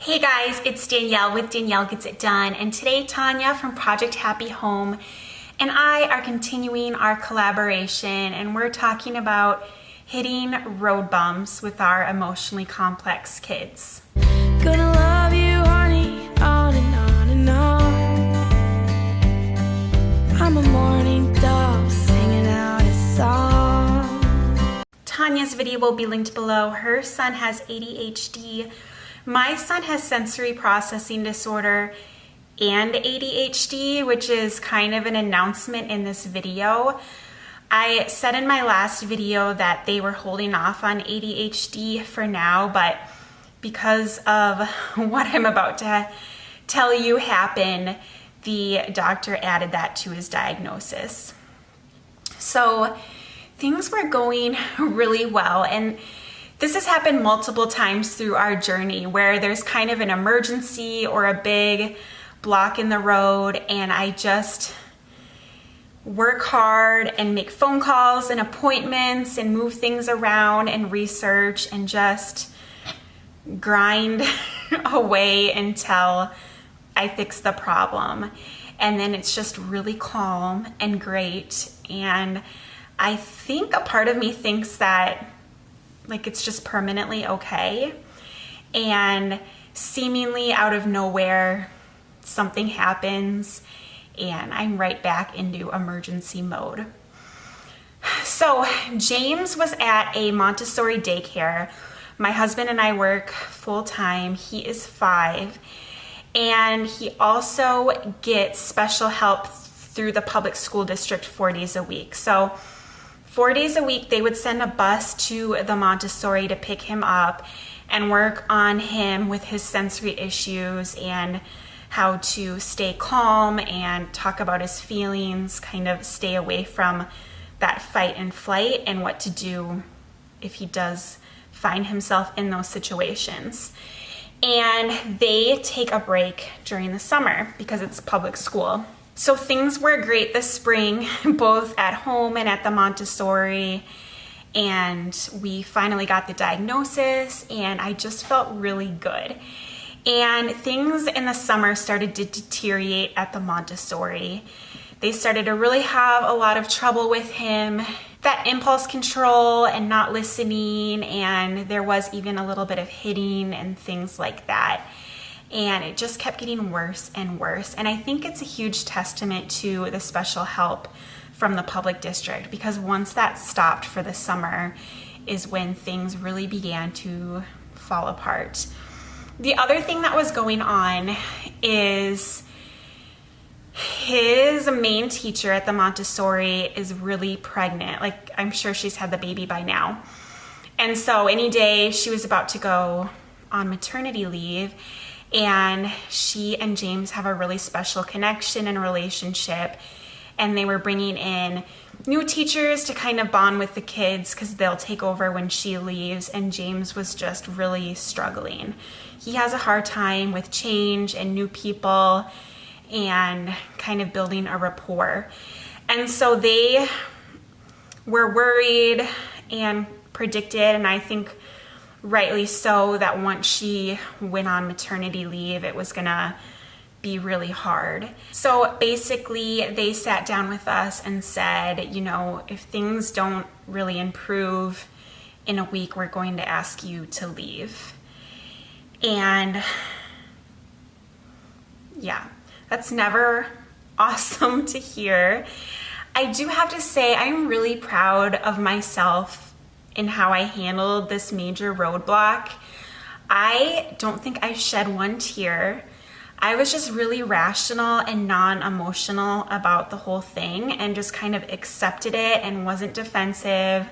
Hey guys, it's Danielle with Danielle Gets It Done, and today Tanya from Project Happy Home and I are continuing our collaboration, and we're talking about hitting road bumps with our emotionally complex kids. Gonna love you, honey, on and on and on. I'm a morning dove singing out a song. Tanya's video will be linked below. Her son has ADHD. My son has sensory processing disorder and ADHD, which is kind of an announcement in this video. I said in my last video that they were holding off on ADHD for now, but because of what I'm about to tell you happened, the doctor added that to his diagnosis. So things were going really well, and this has happened multiple times through our journey where there's kind of an emergency or a big block in the road, and I just work hard and make phone calls and appointments and move things around and research and just grind away until I fix the problem. And then it's just really calm and great. And I think a part of me thinks that it's just permanently okay. And seemingly out of nowhere, something happens and I'm right back into emergency mode. So James was at a Montessori daycare. My husband and I work full time. He is 5, and he also gets special help through the public school district 4 days a week. So 4 days a week, they would send a bus to the Montessori to pick him up and work on him with his sensory issues and how to stay calm and talk about his feelings, kind of stay away from that fight and flight, and what to do if he does find himself in those situations. And they take a break during the summer because it's public school. So things were great this spring, both at home and at the Montessori, and we finally got the diagnosis, and I just felt really good. And things in the summer started to deteriorate at the Montessori. They started to really have a lot of trouble with him, that impulse control and not listening, and there was even a little bit of hitting and things like that. And it just kept getting worse and worse. And I think it's a huge testament to the special help from the public district, because once that stopped for the summer is when things really began to fall apart. The other thing that was going on is his main teacher at the Montessori is really pregnant. I'm sure she's had the baby by now. And so any day she was about to go on maternity leave, and she and James have a really special connection and relationship, and they were bringing in new teachers to kind of bond with the kids because they'll take over when she leaves, and James was just really struggling. He has a hard time with change and new people and kind of building a rapport. And so they were worried and predicted, and I think rightly so, that once she went on maternity leave, it was gonna be really hard. So basically they sat down with us and said, if things don't really improve in a week, we're going to ask you to leave. And yeah, that's never awesome to hear. I do have to say I'm really proud of myself in how I handled this major roadblock. I don't think I shed one tear. I was just really rational and non-emotional about the whole thing and just kind of accepted it and wasn't defensive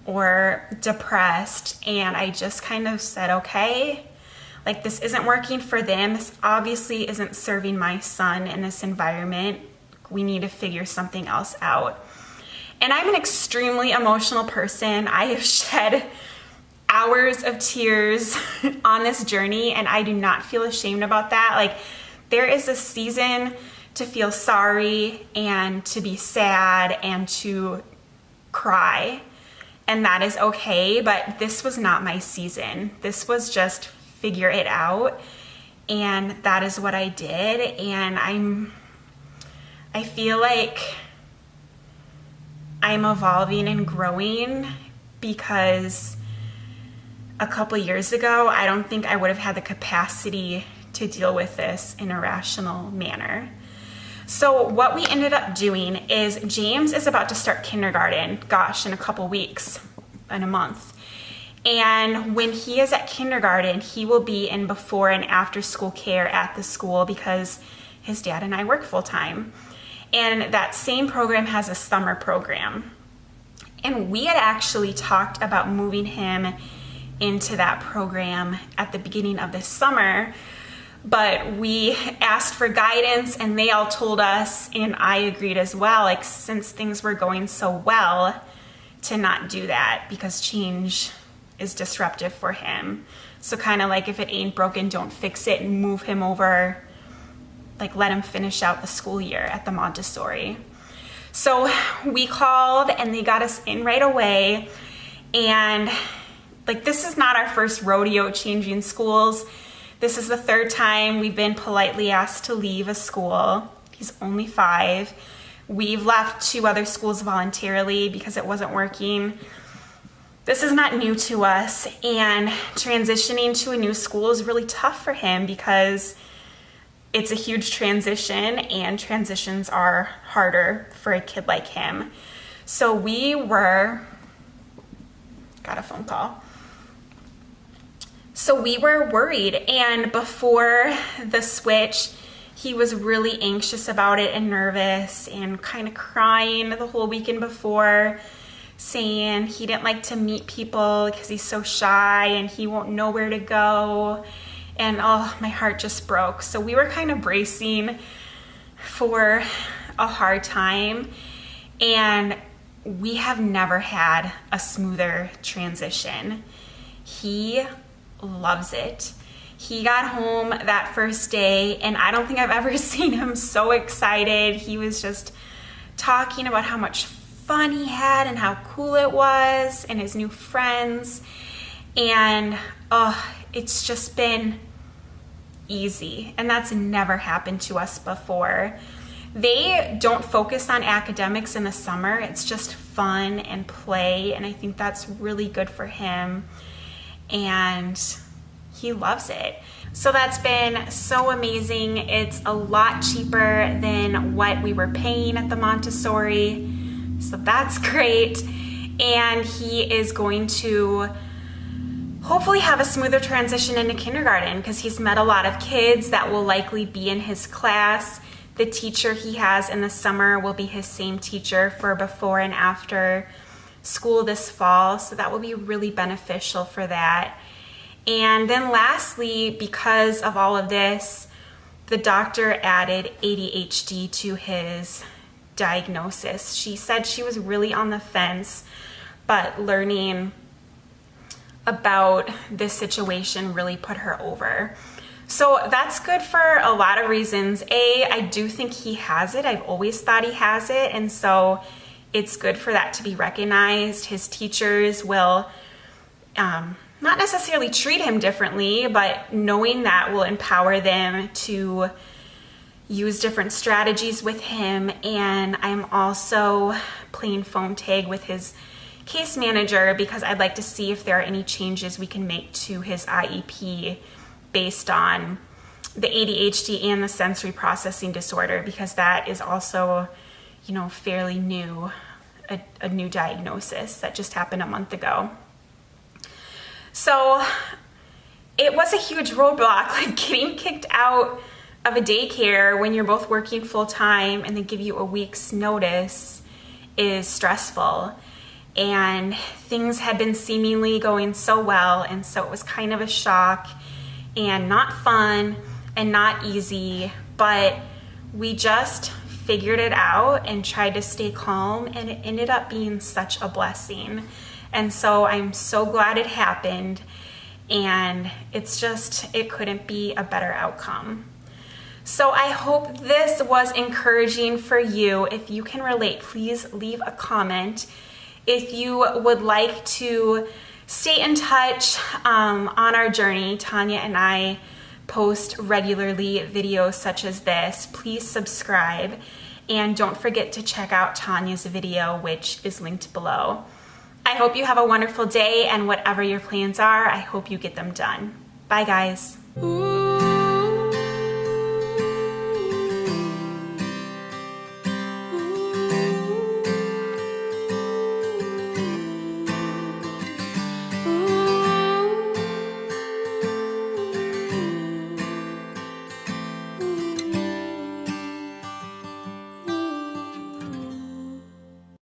or depressed. And I just kind of said, okay, this isn't working for them. This obviously isn't serving my son in this environment. We need to figure something else out. And I'm an extremely emotional person. I have shed hours of tears on this journey, and I do not feel ashamed about that. There is a season to feel sorry and to be sad and to cry, and that is okay, but this was not my season. This was just figure it out. And that is what I did. And I feel like I'm evolving and growing, because a couple years ago, I don't think I would have had the capacity to deal with this in a rational manner. So what we ended up doing is James is about to start kindergarten, in a couple weeks, in a month. And when he is at kindergarten, he will be in before and after school care at the school, because his dad and I work full time. And that same program has a summer program. And we had actually talked about moving him into that program at the beginning of this summer, but we asked for guidance and they all told us, and I agreed as well, like, since things were going so well, to not do that, because change is disruptive for him. So kind of like, if it ain't broken, don't fix it, and move him over, like, let him finish out the school year at the Montessori. So we called and they got us in right away. And like, this is not our first rodeo changing schools. This is the third time we've been politely asked to leave a school. He's only 5. We've left 2 other schools voluntarily because it wasn't working. This is not new to us, and transitioning to a new school is really tough for him because it's a huge transition, and transitions are harder for a kid like him. So got a phone call. So we were worried, and before the switch, he was really anxious about it and nervous and kind of crying the whole weekend before, saying he didn't like to meet people because he's so shy and he won't know where to go. And oh, my heart just broke. So we were kind of bracing for a hard time, and we have never had a smoother transition. He loves it. He got home that first day, and I don't think I've ever seen him so excited. He was just talking about how much fun he had and how cool it was and his new friends. And it's just been easy, and that's never happened to us before. They don't focus on academics in the summer. It's just fun and play, and I think that's really good for him, and he loves it. So that's been so amazing. It's a lot cheaper than what we were paying at the Montessori, so that's great. And he is going to hopefully have a smoother transition into kindergarten, because he's met a lot of kids that will likely be in his class. The teacher he has in the summer will be his same teacher for before and after school this fall, so that will be really beneficial for that. And then lastly, because of all of this, the doctor added ADHD to his diagnosis. She said she was really on the fence, but learning about this situation really put her over. So that's good for a lot of reasons. I do think he has it. I've always thought he has it, and so it's good for that to be recognized. His teachers will not necessarily treat him differently, but knowing that will empower them to use different strategies with him. And I'm also playing phone tag with his case manager, because I'd like to see if there are any changes we can make to his IEP based on the ADHD and the sensory processing disorder, because that is also, fairly new, a new diagnosis that just happened a month ago. So it was a huge roadblock, like getting kicked out of a daycare when you're both working full time and they give you a week's notice is stressful. And things had been seemingly going so well, and so it was kind of a shock and not fun and not easy, but we just figured it out and tried to stay calm, and it ended up being such a blessing. And so I'm so glad it happened, and it couldn't be a better outcome. So I hope this was encouraging for you. If you can relate, please leave a comment. If you would like to stay in touch on our journey. Tanya and I post regularly videos such as this. Please subscribe, and don't forget to check out Tanya's video, which is linked below. I hope you have a wonderful day, and whatever your plans are, I hope you get them done. Bye, guys. Ooh.